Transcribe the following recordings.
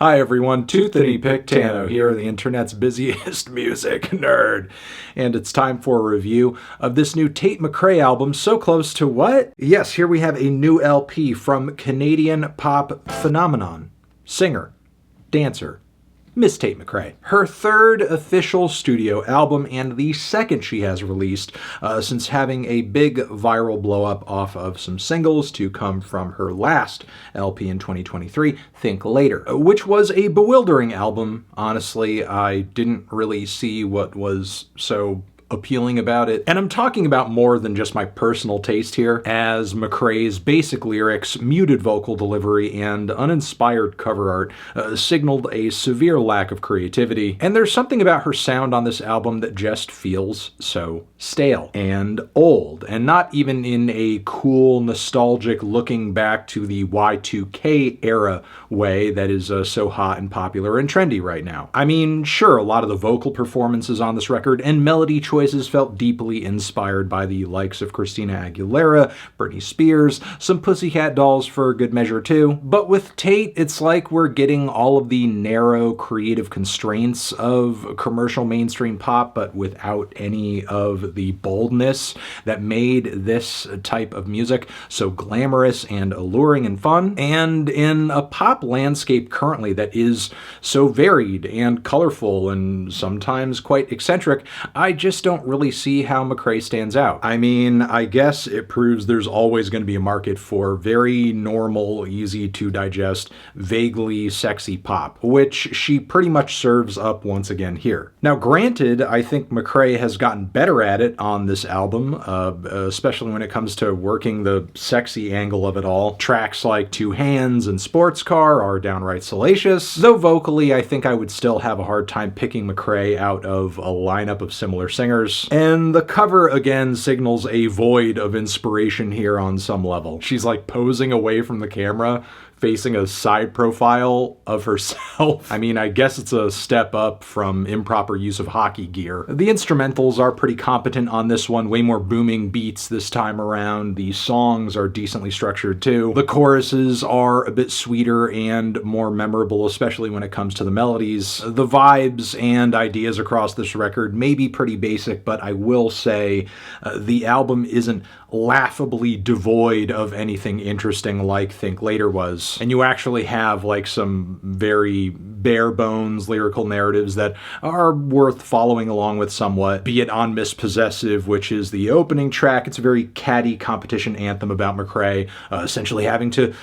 Hi everyone, Toothany Pictano here, the internet's busiest music nerd. And it's time for a review of this new Tate McRae album, So Close to What? Yes, here we have a new LP from Canadian pop phenomenon, singer, dancer, Miss Tate McRae. Her third official studio album and the second she has released since having a big viral blow up off of some singles to come from her last LP in 2023, Think Later, which was a bewildering album. Honestly, I didn't really see what was so appealing about it. And I'm talking about more than just my personal taste here, as McRae's basic lyrics, muted vocal delivery, and uninspired cover art signaled a severe lack of creativity. And there's something about her sound on this album that just feels so stale and old, and not even in a cool, nostalgic, looking back to the Y2K era way that is so hot and popular and trendy right now. I mean, sure, a lot of the vocal performances on this record and melody choices felt deeply inspired by the likes of Christina Aguilera, Britney Spears, some Pussycat Dolls for good measure too. But with Tate, it's like we're getting all of the narrow creative constraints of commercial mainstream pop, but without any of the boldness that made this type of music so glamorous and alluring and fun. And in a pop landscape currently that is so varied and colorful and sometimes quite eccentric, I just don't really see how McRae stands out. I mean, I guess it proves there's always going to be a market for very normal, easy to digest, vaguely sexy pop, which she pretty much serves up once again here. Now, granted, I think McRae has gotten better at it on this album, especially when it comes to working the sexy angle of it all. Tracks like Two Hands and Sports Car are downright salacious, though vocally I think I would still have a hard time picking McRae out of a lineup of similar singers. And the cover again signals a void of inspiration here on some level. She's like posing away from the camera, facing a side profile of herself. I mean, I guess it's a step up from improper use of hockey gear. The instrumentals are pretty competent on this one, way more booming beats this time around. The songs are decently structured too. The choruses are a bit sweeter and more memorable, especially when it comes to the melodies. The vibes and ideas across this record may be pretty basic, but I will say the album isn't laughably devoid of anything interesting like Think Later was. And you actually have like some very bare bones lyrical narratives that are worth following along with somewhat, be it on Miss Possessive, which is the opening track. It's a very catty competition anthem about McRae essentially having to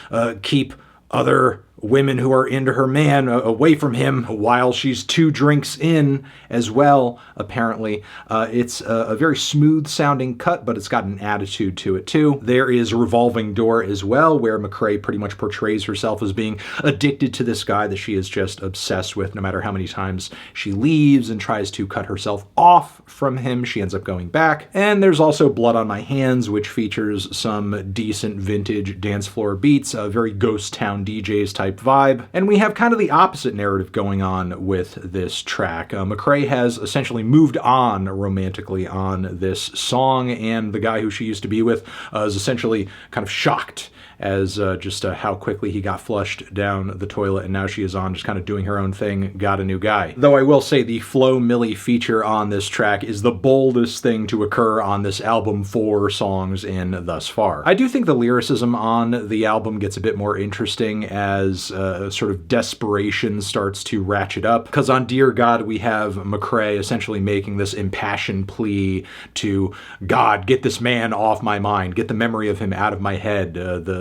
keep other women who are into her man away from him while she's 2 drinks in as well, apparently. It's a very smooth sounding cut, but it's got an attitude to it too. There is Revolving Door as well, where McRae pretty much portrays herself as being addicted to this guy that she is just obsessed with. No matter how many times she leaves and tries to cut herself off from him, she ends up going back. And there's also Blood on My Hands, which features some decent vintage dance floor beats, very ghost town DJs type vibe. And we have kind of the opposite narrative going on with this track. McRae has essentially moved on romantically on this song, and the guy who she used to be with is essentially kind of shocked as just how quickly he got flushed down the toilet, and now she is on just kind of doing her own thing, got a new guy. Though I will say the Flo Milli feature on this track is the boldest thing to occur on this album 4 songs in thus far. I do think the lyricism on the album gets a bit more interesting as sort of desperation starts to ratchet up, because on Dear God we have McRae essentially making this impassioned plea to God, get this man off my mind, get the memory of him out of my head,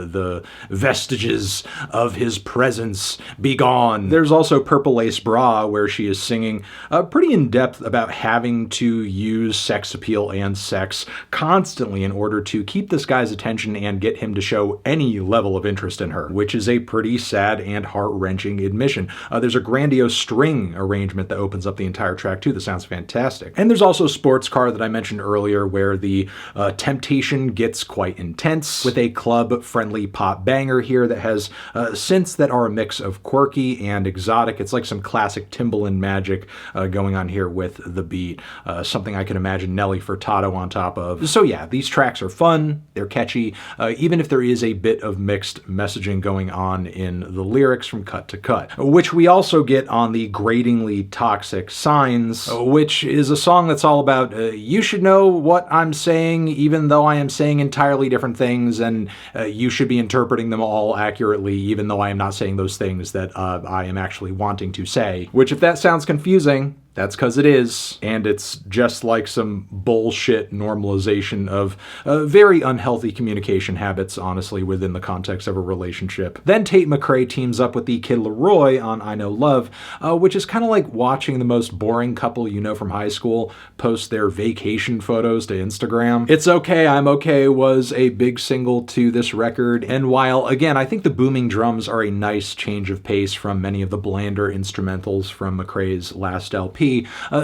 the vestiges of his presence be gone. There's also Purple Lace Bra, where she is singing pretty in depth about having to use sex appeal and sex constantly in order to keep this guy's attention and get him to show any level of interest in her, which is a pretty sad and heart-wrenching admission. There's a grandiose string arrangement that opens up the entire track too that sounds fantastic. And there's also Sports Car that I mentioned earlier, where the temptation gets quite intense with a club-friendly friendly pop banger here that has synths that are a mix of quirky and exotic. It's like some classic Timbaland magic going on here with the beat. Something I can imagine Nelly Furtado on top of. So yeah, these tracks are fun, they're catchy, even if there is a bit of mixed messaging going on in the lyrics from cut to cut, which we also get on the Gratingly Toxic Signs, which is a song that's all about you should know what I'm saying even though I am saying entirely different things, and you should be interpreting them all accurately even though I am not saying those things that I am actually wanting to say. Which, if that sounds confusing, that's because it is, and it's just like some bullshit normalization of very unhealthy communication habits, honestly, within the context of a relationship. Then Tate McRae teams up with the Kid Laroi on I Know Love, which is kind of like watching the most boring couple you know from high school post their vacation photos to Instagram. It's Okay, I'm Okay was a big single to this record, and while, again, I think the booming drums are a nice change of pace from many of the blander instrumentals from McRae's last LP,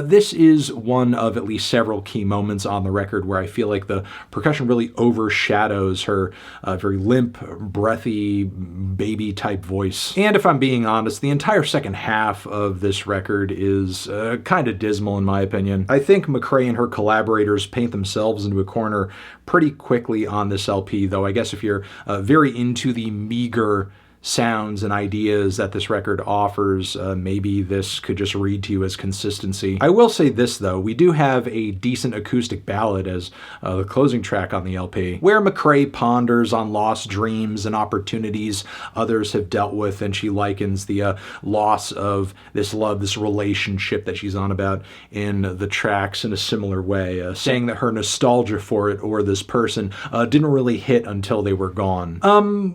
this is one of at least several key moments on the record where I feel like the percussion really overshadows her very limp, breathy, baby-type voice. And if I'm being honest, the entire second half of this record is kind of dismal in my opinion. I think McRae and her collaborators paint themselves into a corner pretty quickly on this LP, though I guess if you're very into the meager sounds and ideas that this record offers, maybe this could just read to you as consistency. I will say this though, we do have a decent acoustic ballad as the closing track on the LP, where McRae ponders on lost dreams and opportunities others have dealt with, and she likens the loss of this love, this relationship that she's on about in the tracks in a similar way, saying that her nostalgia for it or this person didn't really hit until they were gone.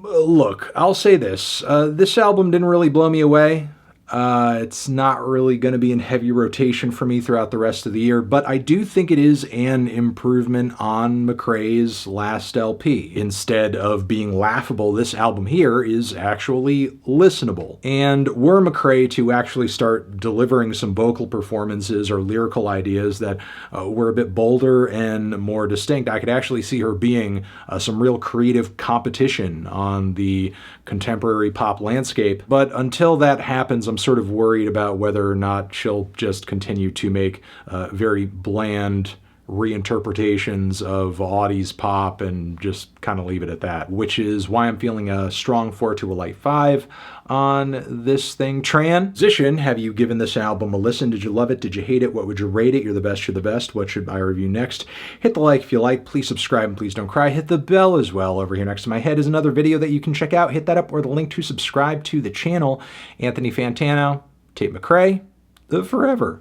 Look, I'll say this. This album didn't really blow me away. It's not really going to be in heavy rotation for me throughout the rest of the year, but I do think it is an improvement on McRae's last LP. Instead of being laughable, this album here is actually listenable. And were McRae to actually start delivering some vocal performances or lyrical ideas that were a bit bolder and more distinct, I could actually see her being some real creative competition on the contemporary pop landscape. But until that happens, I'm sort of worried about whether or not she'll just continue to make very bland reinterpretations of Audie's pop and just kind of leave it at that, which is why I'm feeling a strong 4 to a light 5 on this thing. Transition, have you given this album a listen? Did you love it? Did you hate it? What would you rate it? You're the best, you're the best. What should I review next? Hit the like if you like. Please subscribe and please don't cry. Hit the bell as well. Over here next to my head is another video that you can check out. Hit that up or the link to subscribe to the channel. Anthony Fantano, Tate McRae, forever.